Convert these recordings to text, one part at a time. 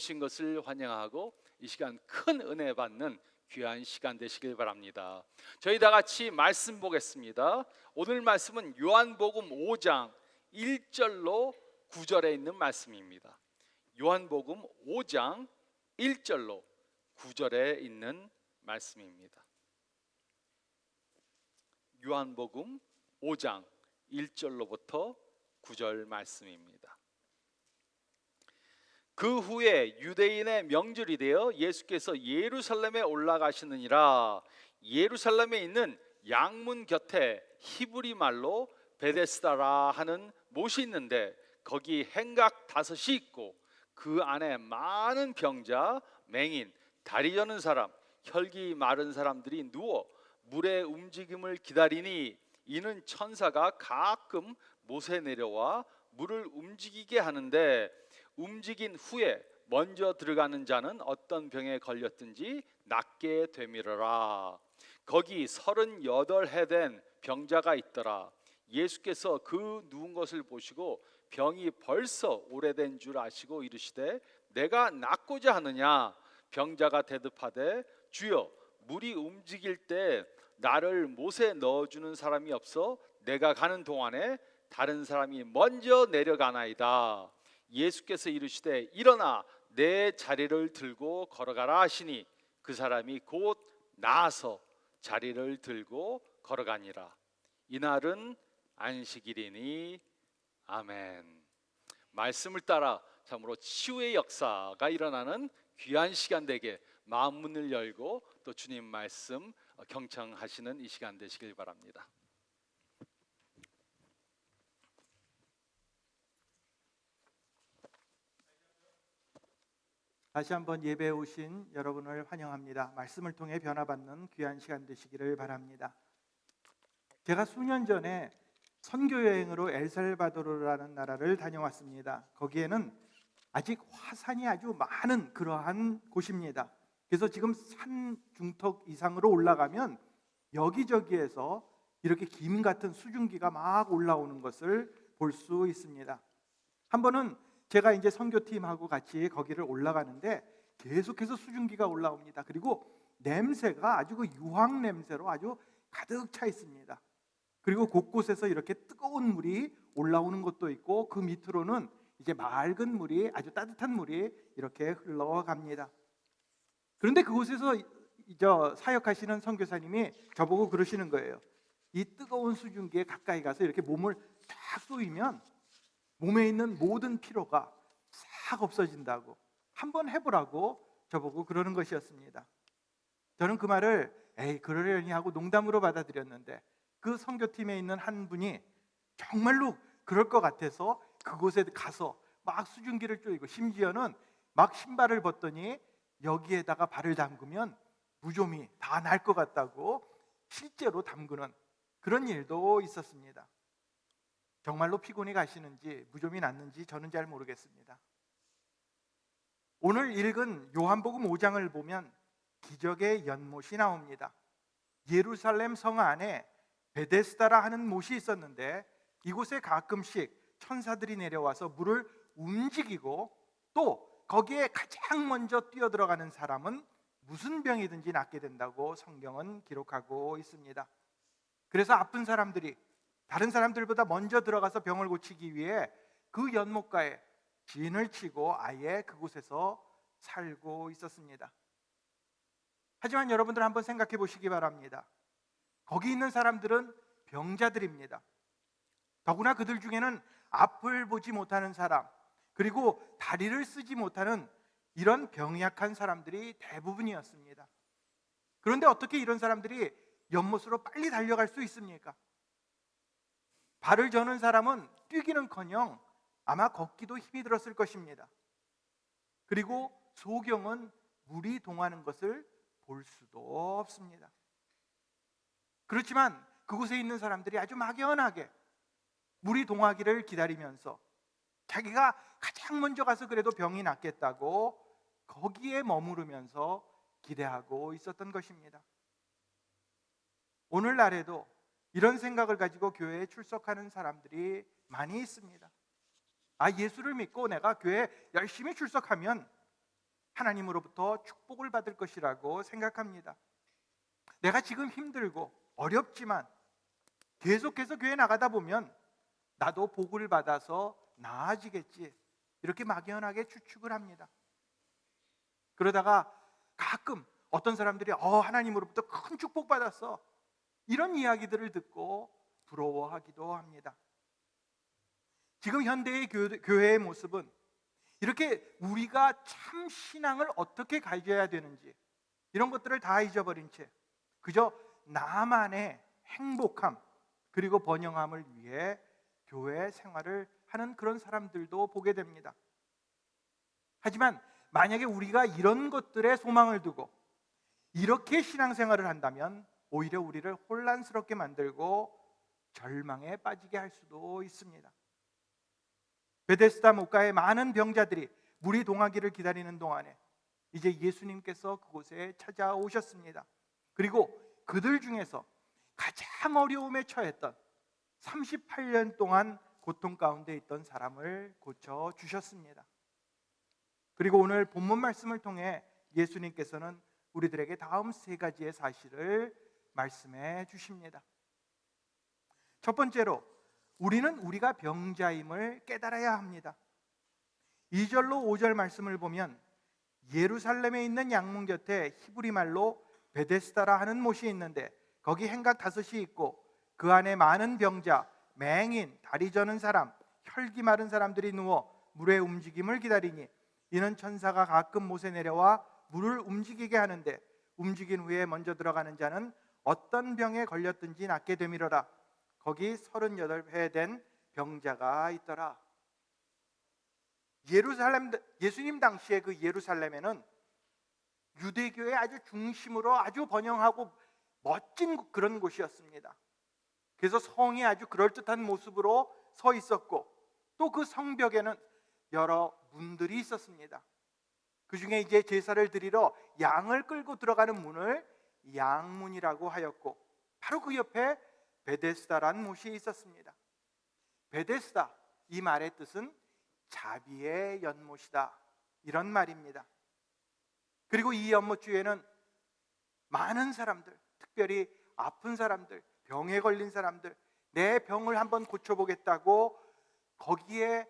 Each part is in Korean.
오신 것을 환영하고 이 시간 큰 은혜 받는 귀한 시간 되시길 바랍니다. 저희 다 같이 말씀 보겠습니다. 오늘 말씀은 요한복음 5장 1절로 9절에 있는 말씀입니다. 요한복음 5장 1절로 9절에 있는 말씀입니다. 요한복음 5장 1절로부터 9절 말씀입니다. 그 후에 유대인의 명절이 되어 예수께서 예루살렘에 올라가시느니라. 예루살렘에 있는 양문 곁에 히브리 말로 베데스다라 하는 못이 있는데 거기 행각 5이 있고 그 안에 많은 병자, 맹인, 다리 저는 사람, 혈기 마른 사람들이 누워 물의 움직임을 기다리니 이는 천사가 가끔 못에 내려와 물을 움직이게 하는데 움직인 후에 먼저 들어가는 자는 어떤 병에 걸렸든지 낫게 되밀어라. 거기 38해 된 병자가 있더라. 예수께서 그 누운 것을 보시고 병이 벌써 오래된 줄 아시고 이르시되 내가 낫고자 하느냐. 병자가 대답하되 주여 물이 움직일 때 나를 못에 넣어주는 사람이 없어 내가 가는 동안에 다른 사람이 먼저 내려가나이다. 예수께서 이르시되 일어나 내 자리를 들고 걸어가라 하시니 그 사람이 곧 나아서 자리를 들고 걸어가니라. 이날은 안식일이니 아멘. 말씀을 따라 참으로 치유의 역사가 일어나는 귀한 시간 되게 마음 문을 열고 또 주님 말씀 경청하시는 이 시간 되시길 바랍니다. 다시 한번 예배에 오신 여러분을 환영합니다. 말씀을 통해 변화받는 귀한 시간 되시기를 바랍니다. 제가 수년 전에 선교 여행으로 엘살바도르라는 나라를 다녀왔습니다. 거기에는 아직 화산이 아주 많은 그러한 곳입니다. 그래서 지금 산 중턱 이상으로 올라가면 여기저기에서 이렇게 김 같은 수증기가 막 올라오는 것을 볼 수 있습니다. 한 번은 제가 이제 선교팀하고 같이 거기를 올라가는데 계속해서 수증기가 올라옵니다. 그리고 냄새가 아주 그 유황 냄새로 아주 가득 차 있습니다. 그리고 곳곳에서 이렇게 뜨거운 물이 올라오는 것도 있고 그 밑으로는 이제 맑은 물이, 아주 따뜻한 물이 이렇게 흘러갑니다. 그런데 그곳에서 사역하시는 선교사님이 저보고 그러시는 거예요. 이 뜨거운 수증기에 가까이 가서 이렇게 몸을 딱 쏘이면 몸에 있는 모든 피로가 싹 없어진다고, 한번 해보라고 저보고 그러는 것이었습니다. 저는 그 말을 에이 그러려니 하고 농담으로 받아들였는데 그 선교팀에 있는 한 분이 정말로 그럴 것 같아서 그곳에 가서 막 수증기를 쪼이고 심지어는 막 신발을 벗더니 여기에다가 발을 담그면 무좀이 다 날 것 같다고 실제로 담그는 그런 일도 있었습니다. 정말로 피곤이 가시는지 무좀이 났는지 저는 잘 모르겠습니다. 오늘 읽은 요한복음 5장을 보면 기적의 연못이 나옵니다. 예루살렘 성 안에 베데스다라 하는 못이 있었는데 이곳에 가끔씩 천사들이 내려와서 물을 움직이고 또 거기에 가장 먼저 뛰어들어가는 사람은 무슨 병이든지 낫게 된다고 성경은 기록하고 있습니다. 그래서 아픈 사람들이 다른 사람들보다 먼저 들어가서 병을 고치기 위해 그 연못가에 진을 치고 아예 그곳에서 살고 있었습니다. 하지만 여러분들 한번 생각해 보시기 바랍니다. 거기 있는 사람들은 병자들입니다. 더구나 그들 중에는 앞을 보지 못하는 사람, 그리고 다리를 쓰지 못하는 이런 병약한 사람들이 대부분이었습니다. 그런데 어떻게 이런 사람들이 연못으로 빨리 달려갈 수 있습니까? 발을 저는 사람은 뛰기는커녕 아마 걷기도 힘이 들었을 것입니다. 그리고 소경은 물이 동하는 것을 볼 수도 없습니다. 그렇지만 그곳에 있는 사람들이 아주 막연하게 물이 동하기를 기다리면서 자기가 가장 먼저 가서 그래도 병이 낫겠다고 거기에 머무르면서 기대하고 있었던 것입니다. 오늘날에도 이런 생각을 가지고 교회에 출석하는 사람들이 많이 있습니다. 예수를 믿고 내가 교회에 열심히 출석하면 하나님으로부터 축복을 받을 것이라고 생각합니다. 내가 지금 힘들고 어렵지만 계속해서 교회 나가다 보면 나도 복을 받아서 나아지겠지, 이렇게 막연하게 추측을 합니다. 그러다가 가끔 어떤 사람들이 하나님으로부터 큰 축복 받았어, 이런 이야기들을 듣고 부러워하기도 합니다. 지금 현대의 교회의 모습은 이렇게 우리가 참 신앙을 어떻게 가져야 되는지 이런 것들을 다 잊어버린 채 그저 나만의 행복함 그리고 번영함을 위해 교회 생활을 하는 그런 사람들도 보게 됩니다. 하지만 만약에 우리가 이런 것들에 소망을 두고 이렇게 신앙생활을 한다면 오히려 우리를 혼란스럽게 만들고 절망에 빠지게 할 수도 있습니다. 베데스다 목가의 많은 병자들이 물이 동하기를 기다리는 동안에 이제 예수님께서 그곳에 찾아오셨습니다. 그리고 그들 중에서 가장 어려움에 처했던 38년 동안 고통 가운데 있던 사람을 고쳐주셨습니다. 그리고 오늘 본문 말씀을 통해 예수님께서는 우리들에게 다음 세 가지의 사실을 말씀해 주십니다. 첫 번째로, 우리는 우리가 병자임을 깨달아야 합니다. 2절로 5절 말씀을 보면 예루살렘에 있는 양문 곁에 히브리 말로 베데스다라 하는 못이 있는데 거기 행각 5이 있고 그 안에 많은 병자, 맹인, 다리 저는 사람, 혈기 마른 사람들이 누워 물의 움직임을 기다리니 이는 천사가 가끔 못에 내려와 물을 움직이게 하는데 움직인 후에 먼저 들어가는 자는 어떤 병에 걸렸든지 낫게 되미러라. 거기 38회 된 병자가 있더라. 예수님 당시에 그 예루살렘에는 유대교의 아주 중심으로 아주 번영하고 멋진 그런 곳이었습니다. 그래서 성이 아주 그럴듯한 모습으로 서 있었고 또 그 성벽에는 여러 문들이 있었습니다. 그 중에 이제 제사를 드리러 양을 끌고 들어가는 문을 양문이라고 하였고 바로 그 옆에 베데스다라는 못이 있었습니다. 베데스다, 이 말의 뜻은 자비의 연못이다, 이런 말입니다. 그리고 이 연못 주위에는 많은 사람들, 특별히 아픈 사람들, 병에 걸린 사람들, 내 병을 한번 고쳐보겠다고 거기에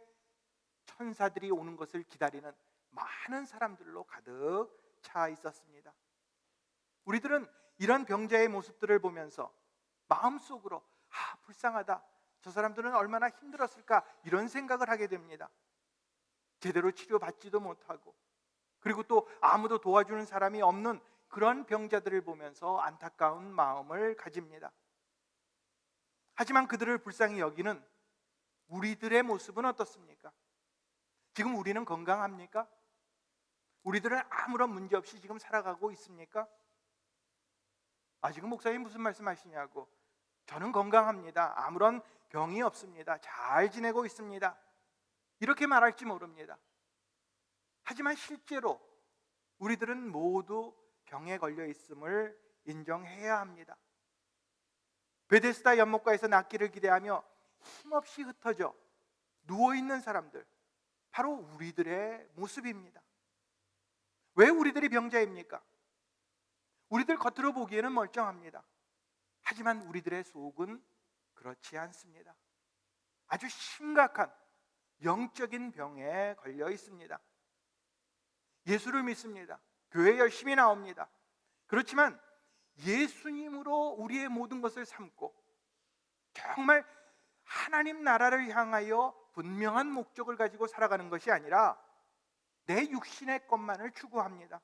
천사들이 오는 것을 기다리는 많은 사람들로 가득 차 있었습니다. 우리들은 이런 병자의 모습들을 보면서 마음속으로 불쌍하다, 저 사람들은 얼마나 힘들었을까, 이런 생각을 하게 됩니다. 제대로 치료받지도 못하고 그리고 또 아무도 도와주는 사람이 없는 그런 병자들을 보면서 안타까운 마음을 가집니다. 하지만 그들을 불쌍히 여기는 우리들의 모습은 어떻습니까? 지금 우리는 건강합니까? 우리들은 아무런 문제 없이 지금 살아가고 있습니까? 지금 목사님 무슨 말씀하시냐고. 저는 건강합니다. 아무런 병이 없습니다. 잘 지내고 있습니다. 이렇게 말할지 모릅니다. 하지만 실제로 우리들은 모두 병에 걸려 있음을 인정해야 합니다. 베데스다 연못가에서 낫기를 기대하며 힘없이 흩어져 누워있는 사람들, 바로 우리들의 모습입니다. 왜 우리들이 병자입니까? 우리들 겉으로 보기에는 멀쩡합니다. 하지만 우리들의 속은 그렇지 않습니다. 아주 심각한 영적인 병에 걸려 있습니다. 예수를 믿습니다. 교회 열심히 나옵니다. 그렇지만 예수님으로 우리의 모든 것을 삼고 정말 하나님 나라를 향하여 분명한 목적을 가지고 살아가는 것이 아니라 내 육신의 것만을 추구합니다.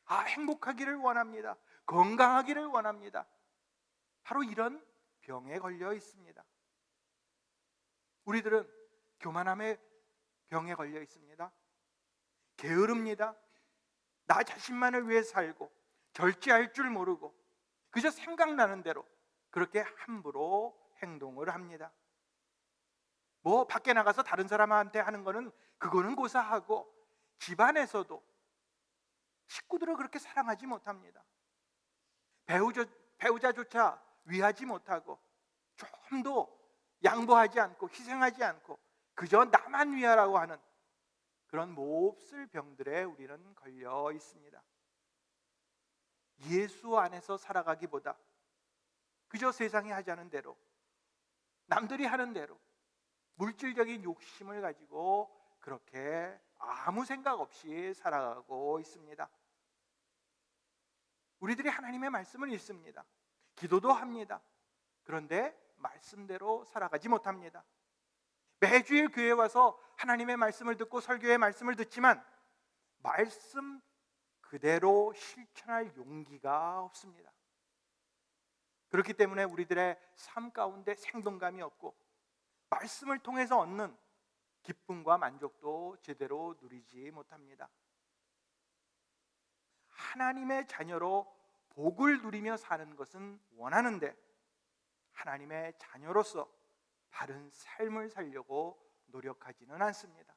행복하기를 원합니다. 건강하기를 원합니다. 바로 이런 병에 걸려 있습니다. 우리들은 교만함의 병에 걸려 있습니다. 게으릅니다. 나 자신만을 위해 살고 절제할 줄 모르고 그저 생각나는 대로 그렇게 함부로 행동을 합니다. 밖에 나가서 다른 사람한테 하는 거는 그거는 고사하고 집안에서도 식구들을 그렇게 사랑하지 못합니다. 배우자조차 위하지 못하고 좀도 양보하지 않고 희생하지 않고 그저 나만 위하라고 하는 그런 몹쓸 병들에 우리는 걸려 있습니다. 예수 안에서 살아가기보다 그저 세상이 하자는 대로, 남들이 하는 대로 물질적인 욕심을 가지고 그렇게 아무 생각 없이 살아가고 있습니다. 우리들이 하나님의 말씀을 읽습니다. 기도도 합니다. 그런데 말씀대로 살아가지 못합니다. 매주일 교회에 와서 하나님의 말씀을 듣고 설교의 말씀을 듣지만 말씀 그대로 실천할 용기가 없습니다. 그렇기 때문에 우리들의 삶 가운데 생동감이 없고 말씀을 통해서 얻는 기쁨과 만족도 제대로 누리지 못합니다. 하나님의 자녀로 복을 누리며 사는 것은 원하는데 하나님의 자녀로서 바른 삶을 살려고 노력하지는 않습니다.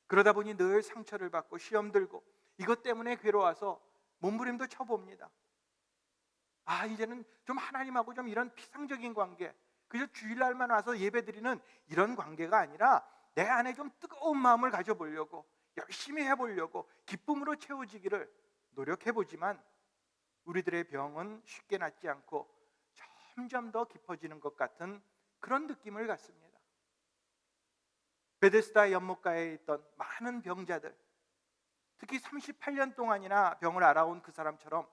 그러다 보니 늘 상처를 받고 시험 들고 이것 때문에 괴로워서 몸부림도 쳐봅니다. 이제는 좀 하나님하고 좀 이런 피상적인 관계, 그저 주일날만 와서 예배드리는 이런 관계가 아니라 내 안에 좀 뜨거운 마음을 가져보려고, 열심히 해보려고, 기쁨으로 채워지기를 노력해보지만 우리들의 병은 쉽게 낫지 않고 점점 더 깊어지는 것 같은 그런 느낌을 갖습니다. 베데스다 연못가에 있던 많은 병자들, 특히 38년 동안이나 병을 앓아온 그 사람처럼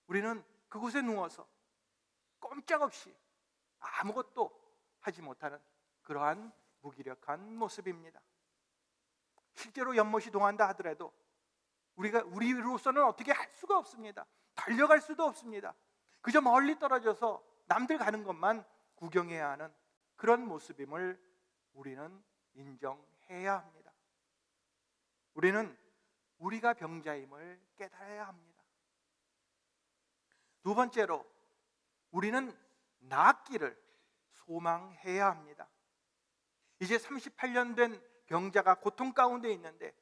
우리는 그곳에 누워서 꼼짝없이 아무것도 하지 못하는 그러한 무기력한 모습입니다. 실제로 연못이 동한다 하더라도 우리로서는 어떻게 할 수가 없습니다. 달려갈 수도 없습니다. 그저 멀리 떨어져서 남들 가는 것만 구경해야 하는 그런 모습임을 우리는 인정해야 합니다. 우리는 우리가 병자임을 깨달아야 합니다. 두 번째로 우리는 낫기를 소망해야 합니다. 이제 38년 된 병자가 고통 가운데 있는데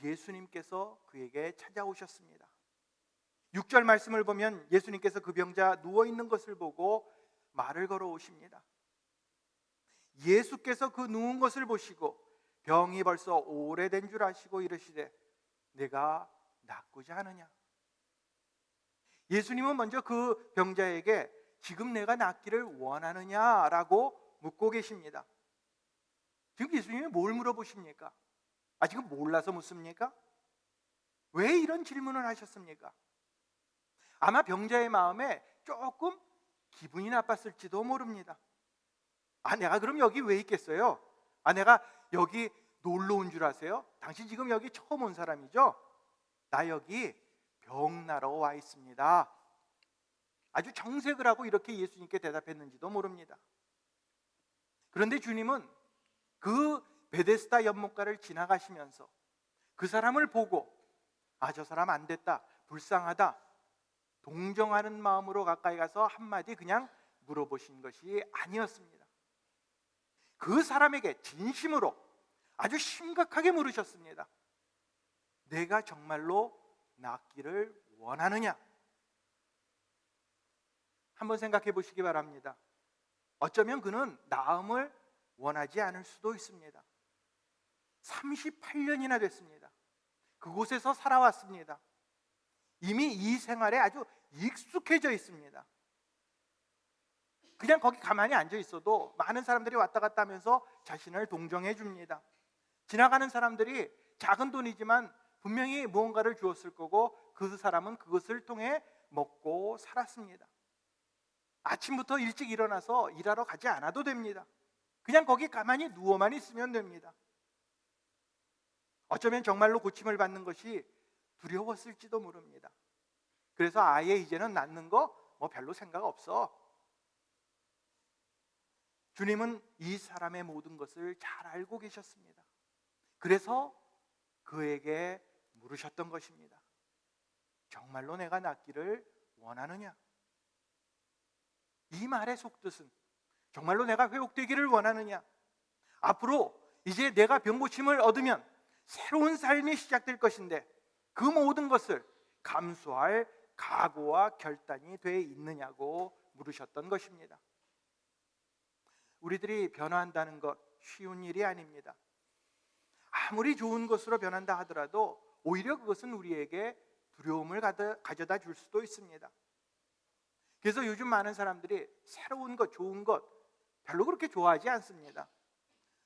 예수님께서 그에게 찾아오셨습니다. 6절 말씀을 보면 예수님께서 그 병자 누워있는 것을 보고 말을 걸어오십니다. 예수께서 그 누운 것을 보시고 병이 벌써 오래된 줄 아시고 이르시되 내가 낫고자 하느냐. 예수님은 먼저 그 병자에게 지금 내가 낫기를 원하느냐라고 묻고 계십니다. 지금 예수님이 뭘 물어보십니까? 지금 몰라서 묻습니까? 왜 이런 질문을 하셨습니까? 아마 병자의 마음에 조금 기분이 나빴을지도 모릅니다. 내가 그럼 여기 왜 있겠어요? 내가 여기 놀러 온 줄 아세요? 당신 지금 여기 처음 온 사람이죠? 나 여기 병 나러 와 있습니다. 아주 정색을 하고 이렇게 예수님께 대답했는지도 모릅니다. 그런데 주님은 그 베데스다 연못가를 지나가시면서 그 사람을 보고 저 사람 안 됐다, 불쌍하다, 동정하는 마음으로 가까이 가서 한마디 그냥 물어보신 것이 아니었습니다. 그 사람에게 진심으로 아주 심각하게 물으셨습니다. 내가 정말로 낫기를 원하느냐? 한번 생각해 보시기 바랍니다. 어쩌면 그는 나음을 원하지 않을 수도 있습니다. 38년이나 됐습니다. 그곳에서 살아왔습니다. 이미 이 생활에 아주 익숙해져 있습니다. 그냥 거기 가만히 앉아 있어도 많은 사람들이 왔다 갔다 하면서 자신을 동정해 줍니다. 지나가는 사람들이 작은 돈이지만 분명히 무언가를 주었을 거고 그 사람은 그것을 통해 먹고 살았습니다. 아침부터 일찍 일어나서 일하러 가지 않아도 됩니다. 그냥 거기 가만히 누워만 있으면 됩니다. 어쩌면 정말로 고침을 받는 것이 두려웠을지도 모릅니다. 그래서 아예 이제는 낫는 거 별로 생각 없어. 주님은 이 사람의 모든 것을 잘 알고 계셨습니다. 그래서 그에게 물으셨던 것입니다. 정말로 내가 낫기를 원하느냐? 이 말의 속뜻은 정말로 내가 회복되기를 원하느냐? 앞으로 이제 내가 병고침을 얻으면 새로운 삶이 시작될 것인데 그 모든 것을 감수할 각오와 결단이 돼 있느냐고 물으셨던 것입니다. 우리들이 변화한다는 것 쉬운 일이 아닙니다. 아무리 좋은 것으로 변한다 하더라도 오히려 그것은 우리에게 두려움을 가져다 줄 수도 있습니다. 그래서 요즘 많은 사람들이 새로운 것, 좋은 것 별로 그렇게 좋아하지 않습니다.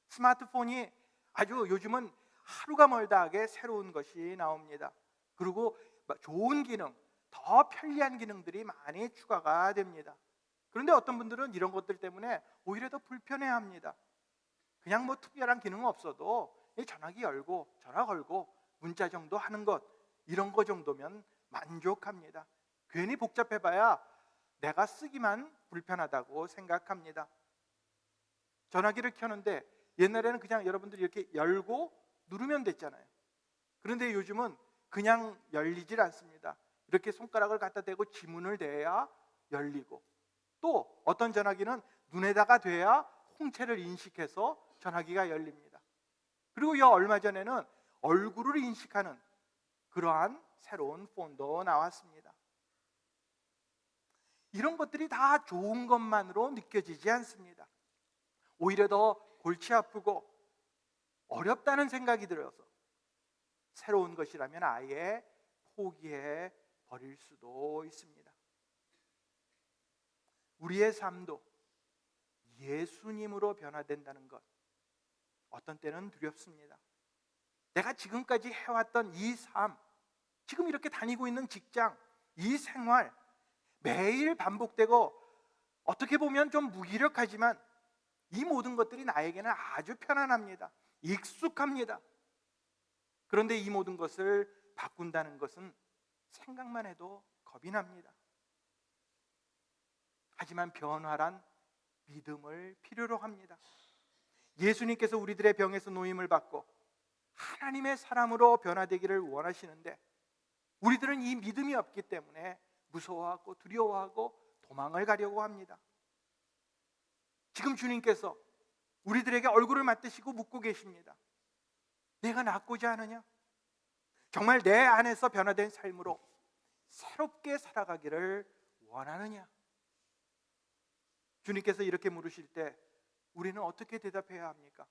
스마트폰이 아주 요즘은 하루가 멀다 하게 새로운 것이 나옵니다. 그리고 좋은 기능, 더 편리한 기능들이 많이 추가가 됩니다. 그런데 어떤 분들은 이런 것들 때문에 오히려 더 불편해합니다. 그냥 뭐 특별한 기능은 없어도 이 전화기 열고 전화 걸고 문자 정도 하는 것, 이런 거 정도면 만족합니다. 괜히 복잡해봐야 내가 쓰기만 불편하다고 생각합니다. 전화기를 켜는데 옛날에는 그냥 여러분들이 이렇게 열고 누르면 됐잖아요. 그런데 요즘은 그냥 열리질 않습니다. 이렇게 손가락을 갖다 대고 지문을 대야 열리고, 또 어떤 전화기는 눈에다가 대야 홍채를 인식해서 전화기가 열립니다. 그리고 얼마 전에는 얼굴을 인식하는 그러한 새로운 폰도 나왔습니다. 이런 것들이 다 좋은 것만으로 느껴지지 않습니다. 오히려 더 골치 아프고 어렵다는 생각이 들어서 새로운 것이라면 아예 포기해 버릴 수도 있습니다. 우리의 삶도 예수님으로 변화된다는 것, 어떤 때는 두렵습니다. 내가 지금까지 해왔던 이 삶, 지금 이렇게 다니고 있는 직장, 이 생활, 매일 반복되고 어떻게 보면 좀 무기력하지만 이 모든 것들이 나에게는 아주 편안합니다. 익숙합니다. 그런데 이 모든 것을 바꾼다는 것은 생각만 해도 겁이 납니다. 하지만 변화란 믿음을 필요로 합니다. 예수님께서 우리들의 병에서 노임을 받고 하나님의 사람으로 변화되기를 원하시는데 우리들은 이 믿음이 없기 때문에 무서워하고 두려워하고 도망을 가려고 합니다. 지금 주님께서 우리들에게 얼굴을 맞대시고 묻고 계십니다. 내가 낫고자 하느냐? 정말 내 안에서 변화된 삶으로 새롭게 살아가기를 원하느냐? 주님께서 이렇게 물으실 때 우리는 어떻게 대답해야 합니까?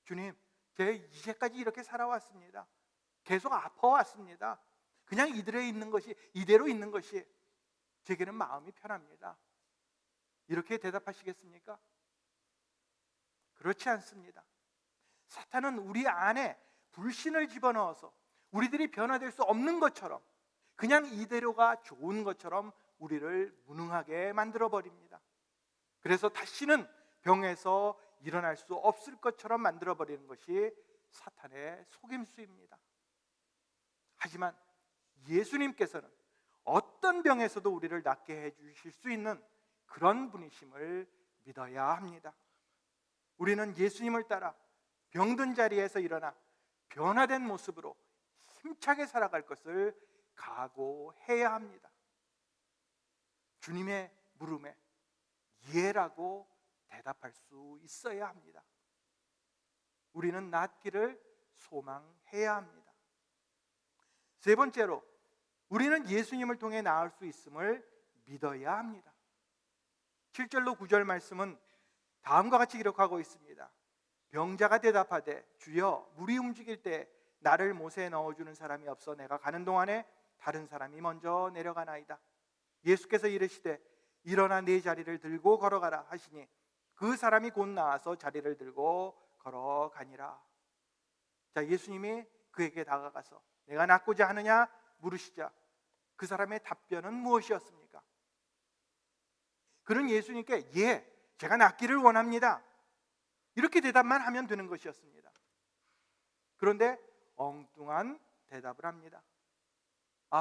주님, 제가 이제까지 이렇게 살아왔습니다. 계속 아파왔습니다. 그냥 이대로 있는 것이 제게는 마음이 편합니다. 이렇게 대답하시겠습니까? 그렇지 않습니다. 사탄은 우리 안에 불신을 집어넣어서 우리들이 변화될 수 없는 것처럼, 그냥 이대로가 좋은 것처럼 우리를 무능하게 만들어버립니다. 그래서 다시는 병에서 일어날 수 없을 것처럼 만들어버리는 것이 사탄의 속임수입니다. 하지만 예수님께서는 어떤 병에서도 우리를 낫게 해주실 수 있는 그런 분이심을 믿어야 합니다. 우리는 예수님을 따라 병든 자리에서 일어나 변화된 모습으로 힘차게 살아갈 것을 각오해야 합니다. 주님의 물음에 예라고 대답할 수 있어야 합니다. 우리는 낫기를 소망해야 합니다. 세 번째로, 우리는 예수님을 통해 나을 수 있음을 믿어야 합니다. 7절로 9절 말씀은 다음과 같이 기록하고 있습니다. 병자가 대답하되 주여, 물이 움직일 때 나를 못에 넣어주는 사람이 없어 내가 가는 동안에 다른 사람이 먼저 내려가나이다. 예수께서 이르시되 일어나 네 자리를 들고 걸어가라 하시니 그 사람이 곧 나와서 자리를 들고 걸어가니라. 자, 예수님이 그에게 다가가서 내가 낫고자 하느냐 물으시자 그 사람의 답변은 무엇이었습니까? 그는 예수님께 제가 낫기를 원합니다, 이렇게 대답만 하면 되는 것이었습니다. 그런데 엉뚱한 대답을 합니다.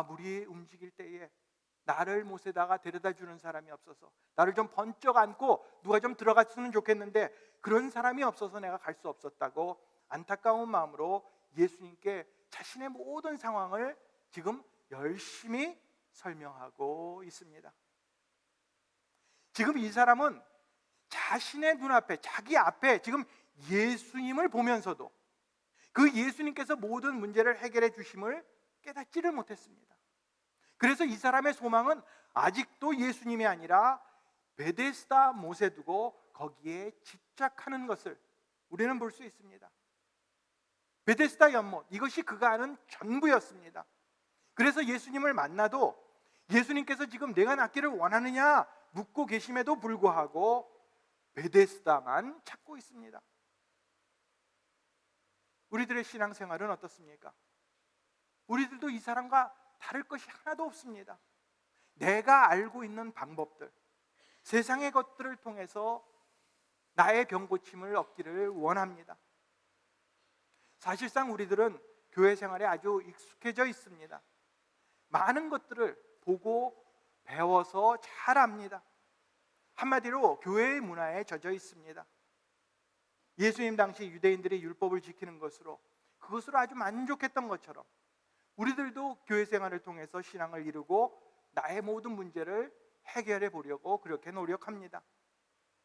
물이 움직일 때에 나를 못에다가 데려다 주는 사람이 없어서, 나를 좀 번쩍 안고 누가 좀 들어갔으면 좋겠는데 그런 사람이 없어서 내가 갈 수 없었다고 안타까운 마음으로 예수님께 자신의 모든 상황을 지금 열심히 설명하고 있습니다. 지금 이 사람은 자신의 눈앞에, 자기 앞에 지금 예수님을 보면서도 그 예수님께서 모든 문제를 해결해 주심을 깨닫지를 못했습니다. 그래서 이 사람의 소망은 아직도 예수님이 아니라 베데스다 못에 두고 거기에 집착하는 것을 우리는 볼 수 있습니다. 베데스다 연못, 이것이 그가 아는 전부였습니다. 그래서 예수님을 만나도 예수님께서 지금 내가 낫기를 원하느냐 묻고 계심에도 불구하고 베데스다만 찾고 있습니다. 우리들의 신앙생활은 어떻습니까? 우리들도 이 사람과 다를 것이 하나도 없습니다. 내가 알고 있는 방법들, 세상의 것들을 통해서 나의 병 고침을 얻기를 원합니다. 사실상 우리들은 교회 생활에 아주 익숙해져 있습니다. 많은 것들을 보고 배워서 잘 압니다. 한마디로 교회의 문화에 젖어 있습니다. 예수님 당시 유대인들이 율법을 지키는 것으로 그것으로 아주 만족했던 것처럼 우리들도 교회 생활을 통해서 신앙을 이루고 나의 모든 문제를 해결해 보려고 그렇게 노력합니다.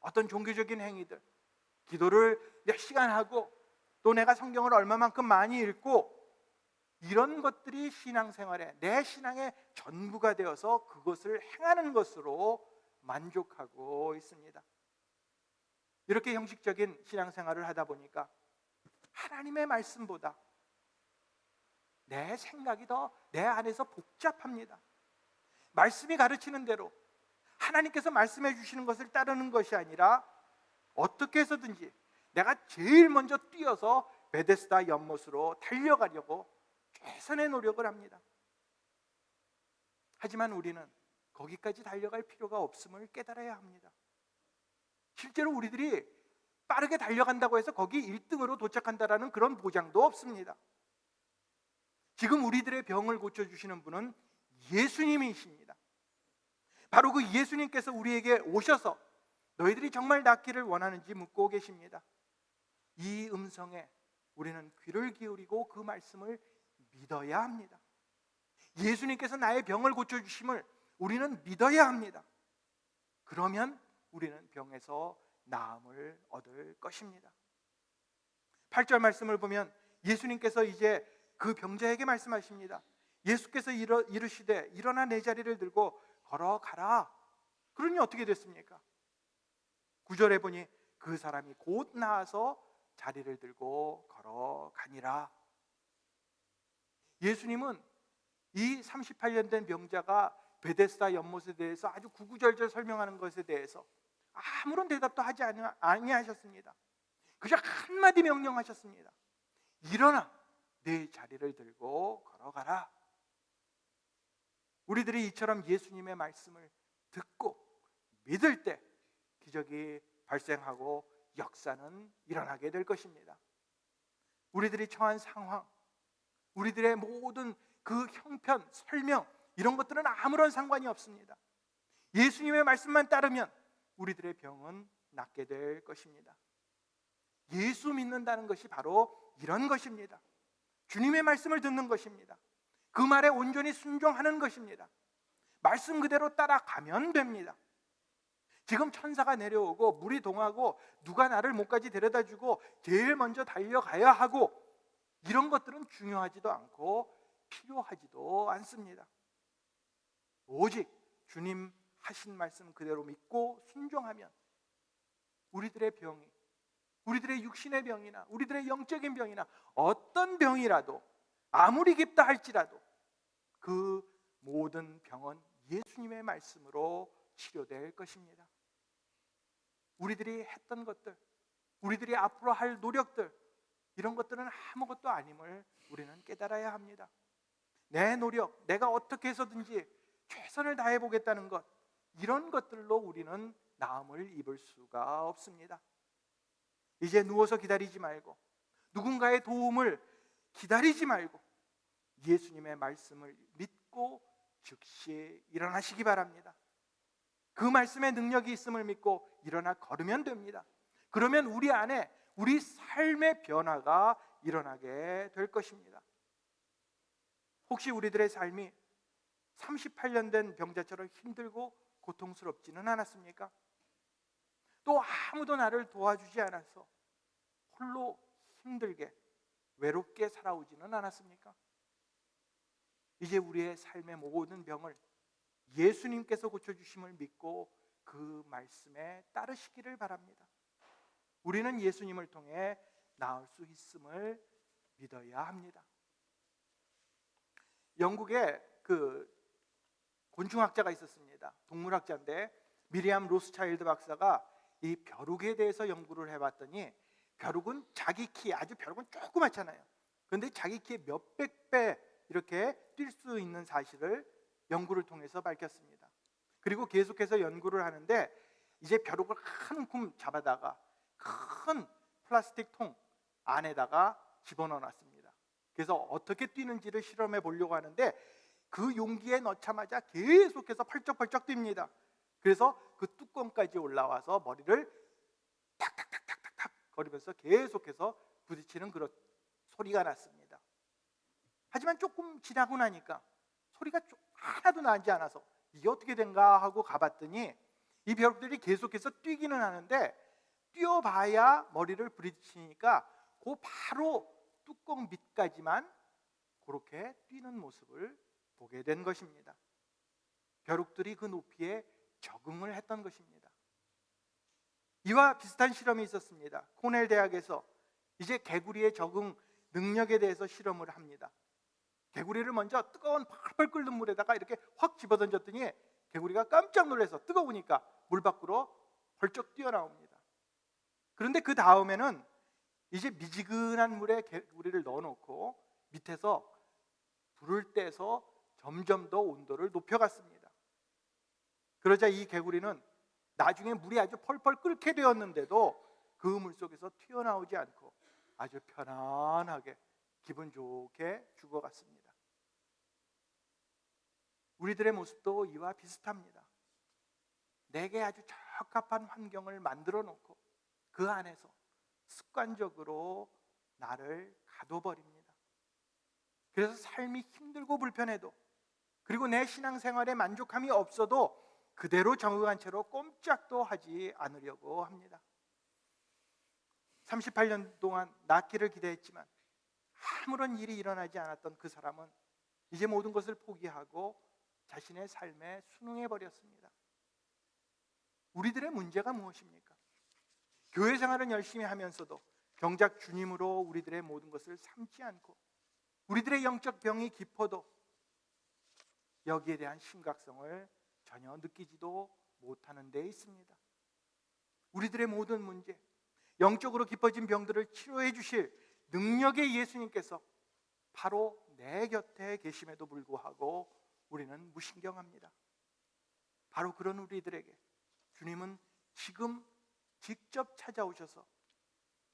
어떤 종교적인 행위들, 기도를 몇 시간 하고 또 내가 성경을 얼마만큼 많이 읽고 이런 것들이 신앙생활에 내 신앙의 전부가 되어서 그것을 행하는 것으로 만족하고 있습니다. 이렇게 형식적인 신앙생활을 하다 보니까 하나님의 말씀보다 내 생각이 더 내 안에서 복잡합니다. 말씀이 가르치는 대로 하나님께서 말씀해 주시는 것을 따르는 것이 아니라 어떻게 해서든지 내가 제일 먼저 뛰어서 베데스다 연못으로 달려가려고 최선의 노력을 합니다. 하지만 우리는 거기까지 달려갈 필요가 없음을 깨달아야 합니다. 실제로 우리들이 빠르게 달려간다고 해서 거기 1등으로 도착한다라는 그런 보장도 없습니다. 지금 우리들의 병을 고쳐주시는 분은 예수님이십니다. 바로 그 예수님께서 우리에게 오셔서 너희들이 정말 낫기를 원하는지 묻고 계십니다. 이 음성에 우리는 귀를 기울이고 그 말씀을 믿어야 합니다. 예수님께서 나의 병을 고쳐주심을 우리는 믿어야 합니다. 그러면 우리는 병에서 나음을 얻을 것입니다. 8절 말씀을 보면 예수님께서 이제 그 병자에게 말씀하십니다. 예수께서 이르시되 일어나 내 자리를 들고 걸어가라. 그러니 어떻게 됐습니까? 9절에 보니 그 사람이 곧 나와서 자리를 들고 걸어가니라. 예수님은 이 38년 된 병자가 베데스다 연못에 대해서 아주 구구절절 설명하는 것에 대해서 아무런 대답도 하지 아니하셨습니다. 그저 한마디 명령하셨습니다. 일어나 내 자리를 들고 걸어가라. 우리들이 이처럼 예수님의 말씀을 듣고 믿을 때 기적이 발생하고 역사는 일어나게 될 것입니다. 우리들이 처한 상황, 우리들의 모든 그 형편, 설명 이런 것들은 아무런 상관이 없습니다. 예수님의 말씀만 따르면 우리들의 병은 낫게 될 것입니다. 예수 믿는다는 것이 바로 이런 것입니다. 주님의 말씀을 듣는 것입니다. 그 말에 온전히 순종하는 것입니다. 말씀 그대로 따라가면 됩니다. 지금 천사가 내려오고 물이 동하고 누가 나를 목까지 데려다주고 제일 먼저 달려가야 하고 이런 것들은 중요하지도 않고 필요하지도 않습니다. 오직 주님 하신 말씀 그대로 믿고 순종하면 우리들의 병이, 우리들의 육신의 병이나 우리들의 영적인 병이나 어떤 병이라도 아무리 깊다 할지라도 그 모든 병은 예수님의 말씀으로 치료될 것입니다. 우리들이 했던 것들, 우리들이 앞으로 할 노력들 이런 것들은 아무것도 아님을 우리는 깨달아야 합니다. 내 노력, 내가 어떻게 해서든지 최선을 다해 보겠다는 것 이런 것들로 우리는 나음을 입을 수가 없습니다. 이제 누워서 기다리지 말고 누군가의 도움을 기다리지 말고 예수님의 말씀을 믿고 즉시 일어나시기 바랍니다. 그 말씀의 능력이 있음을 믿고 일어나 걸으면 됩니다. 그러면 우리 안에 우리 삶의 변화가 일어나게 될 것입니다. 혹시 우리들의 삶이 38년 된 병자처럼 힘들고 고통스럽지는 않았습니까? 또 아무도 나를 도와주지 않아서 홀로 힘들게 외롭게 살아오지는 않았습니까? 이제 우리의 삶의 모든 병을 예수님께서 고쳐주심을 믿고 그 말씀에 따르시기를 바랍니다. 우리는 예수님을 통해 나을 수 있음을 믿어야 합니다. 영국에 그 곤충학자가 있었습니다. 동물학자인데 미리암 로스차일드 박사가 이 벼룩에 대해서 연구를 해봤더니 벼룩은 자기 키, 아주 벼룩은 조그맣잖아요. 그런데 자기 키의 몇백 배 이렇게 뛸 수 있는 사실을 연구를 통해서 밝혔습니다. 그리고 계속해서 연구를 하는데 이제 벼룩을 한 움큼 잡아다가 큰 플라스틱 통 안에다가 집어넣어 놨습니다. 그래서 어떻게 뛰는지를 실험해 보려고 하는데 그 용기에 넣자마자 계속해서 펄쩍펄쩍 뜁니다. 그래서 그 뚜껑까지 올라와서 머리를 탁탁탁탁탁 거리면서 계속해서 부딪히는 그런 소리가 났습니다. 하지만 조금 지나고 나니까 소리가 하나도 나지 않아서 이게 어떻게 된가 하고 가봤더니 이 벼룩들이 계속해서 뛰기는 하는데 뛰어봐야 머리를 부딪히니까 그 바로 뚜껑 밑까지만 그렇게 뛰는 모습을 보게 된 것입니다. 벼룩들이 그 높이에 적응을 했던 것입니다. 이와 비슷한 실험이 있었습니다. 코넬 대학에서 이제 개구리의 적응 능력에 대해서 실험을 합니다. 개구리를 먼저 뜨거운 펄펄 끓는 물에다가 이렇게 확 집어던졌더니 개구리가 깜짝 놀라서 뜨거우니까 물 밖으로 벌쩍 뛰어나옵니다. 그런데 그 다음에는 이제 미지근한 물에 개구리를 넣어놓고 밑에서 불을 떼서 점점 더 온도를 높여갔습니다. 그러자 이 개구리는 나중에 물이 아주 펄펄 끓게 되었는데도 그 물속에서 튀어나오지 않고 아주 편안하게 기분 좋게 죽어갔습니다. 우리들의 모습도 이와 비슷합니다. 내게 아주 적합한 환경을 만들어 놓고 그 안에서 습관적으로 나를 가둬버립니다. 그래서 삶이 힘들고 불편해도 그리고 내 신앙생활에 만족함이 없어도 그대로 정응한 채로 꼼짝도 하지 않으려고 합니다. 38년 동안 낫기를 기대했지만 아무런 일이 일어나지 않았던 그 사람은 이제 모든 것을 포기하고 자신의 삶에 순응해 버렸습니다. 우리들의 문제가 무엇입니까? 교회 생활은 열심히 하면서도 정작 주님으로 우리들의 모든 것을 삼지 않고 우리들의 영적 병이 깊어도 여기에 대한 심각성을 전혀 느끼지도 못하는 데 있습니다. 우리들의 모든 문제, 영적으로 깊어진 병들을 치료해 주실 능력의 예수님께서 바로 내 곁에 계심에도 불구하고 우리는 무신경합니다. 바로 그런 우리들에게 주님은 지금 직접 찾아오셔서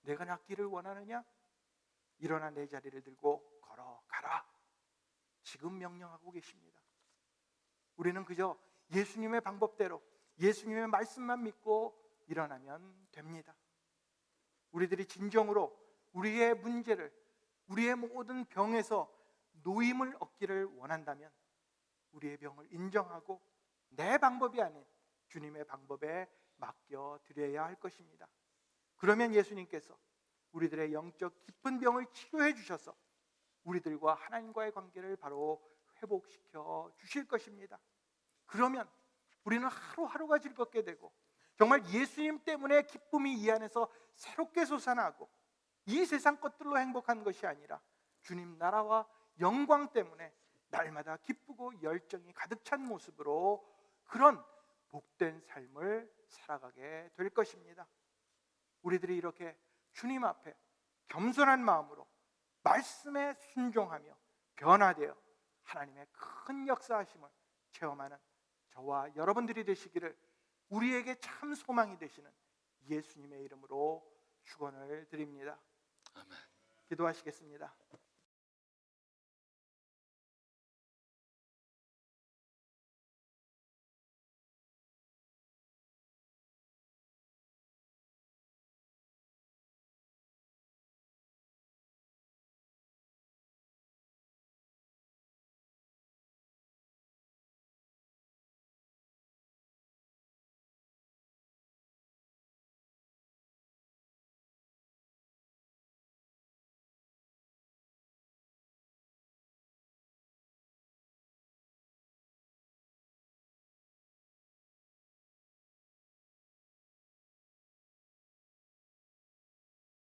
내가 낫기를 원하느냐? 일어나 내 자리를 들고 걸어가라. 지금 명령하고 계십니다. 우리는 그저 예수님의 방법대로 예수님의 말씀만 믿고 일어나면 됩니다. 우리들이 진정으로 우리의 문제를, 우리의 모든 병에서 노임을 얻기를 원한다면 우리의 병을 인정하고 내 방법이 아닌 주님의 방법에 맡겨드려야 할 것입니다. 그러면 예수님께서 우리들의 영적 깊은 병을 치료해 주셔서 우리들과 하나님과의 관계를 바로 회복시켜 주실 것입니다. 그러면 우리는 하루하루가 즐겁게 되고 정말 예수님 때문에 기쁨이 이 안에서 새롭게 솟아나고 이 세상 것들로 행복한 것이 아니라 주님 나라와 영광 때문에 날마다 기쁘고 열정이 가득 찬 모습으로 그런 복된 삶을 살아가게 될 것입니다. 우리들이 이렇게 주님 앞에 겸손한 마음으로 말씀에 순종하며 변화되어 하나님의 큰 역사하심을 체험하는 저와 여러분들이 되시기를 우리에게 참 소망이 되시는 예수님의 이름으로 축원을 드립니다. 아멘. 기도하시겠습니다.